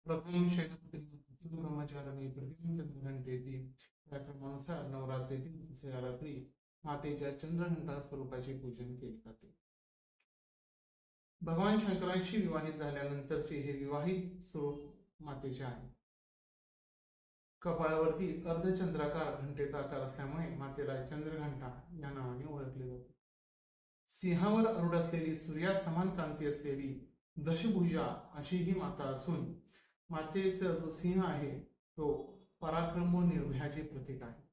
प्रथम शैलपुत्री ब्रह्मचारिणी प्रतिघंटेती या क्रमानुसार नवरात्रीतील तिसऱ्या रात्री मातेच्या चंद्रघंटा स्वरूपाचे पूजन केले जाते. भगवान शंकरांशी विवाहित झाल्यानंतरचे हे विवाहित स्वरूप मातेचे आहे. कपाळावरती अर्धचंद्राकार घंटेचा आकार असल्यामुळे मातेला चंद्रघंटा या नावाने ओळखले जाते. सिंहावर आरूढ असलेली सूर्या समान कांती असलेली दशभुजा अशी ही माता असून मातेचा जो सिंह आहे तो पराक्रम व निर्भयाचे प्रतीक आहे.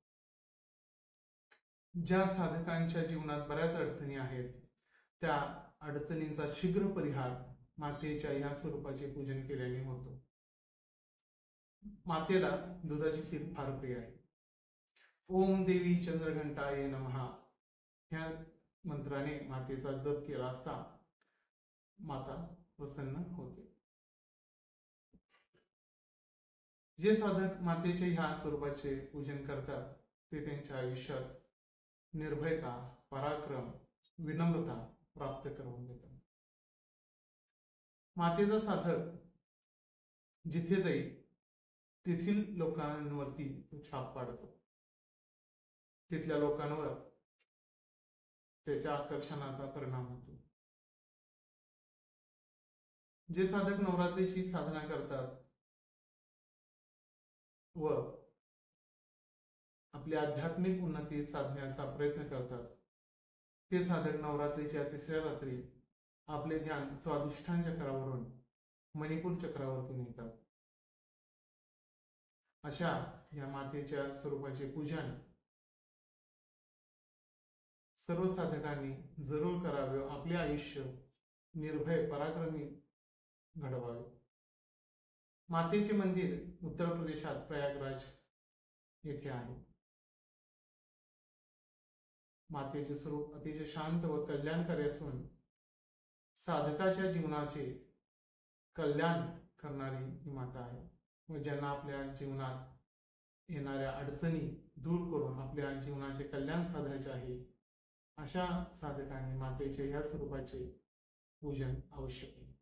ज्या साधकांच्या जीवनात बऱ्याच अडचणी आहेत त्या अडचणींचा शीघ्र परिहार मातेच्या या स्वरूपाचे पूजन केल्याने होतो. मातेला दुधाची खीर फार प्रिय आहे. ओम देवी चंद्रघंटाये नमः ह्या मंत्राने मातेचा जप केला असता माता प्रसन्न होते. जे साधक मातेच्या ह्या स्वरूपाचे पूजन करतात ते त्यांच्या आयुष्यात निर्भयता, पराक्रम, विनम्रता प्राप्त करून देतात. मातेचा साधक जिथे जाईल तेथील लोकांवरती तो छाप पाडतो. तिथल्या लोकांवर त्याच्या आकर्षणाचा परिणाम होतो. जे साधक नवरात्रीची साधना करतात व आपली आध्यात्मिक उन्नती साधण्याचा प्रयत्न करतात ते साधक नवरात्रीच्या तिसऱ्या रात्री आपले ध्यान स्वाधिष्ठान चक्रावरून मणिपूर चक्रावरती नेतात. अशा या मातेच्या स्वरूपाचे पूजन सर्व साधकांनी जरूर करावे. आपले आयुष्य निर्भय पराक्रमी घडवावे. मातेचे मंदिर उत्तर प्रदेशात प्रयागराज येथे आहे. मातेचे स्वरूप अतिशय शांत व कल्याणकारी असून साधकाच्या जीवनाचे कल्याण करणारी ही माता आहे व ज्यांना आपल्या जीवनात येणाऱ्या अडचणी दूर करून आपल्या जीवनाचे कल्याण साधायचे आहे अशा साधकांनी मातेच्या या स्वरूपाचे पूजन अवश्य केले.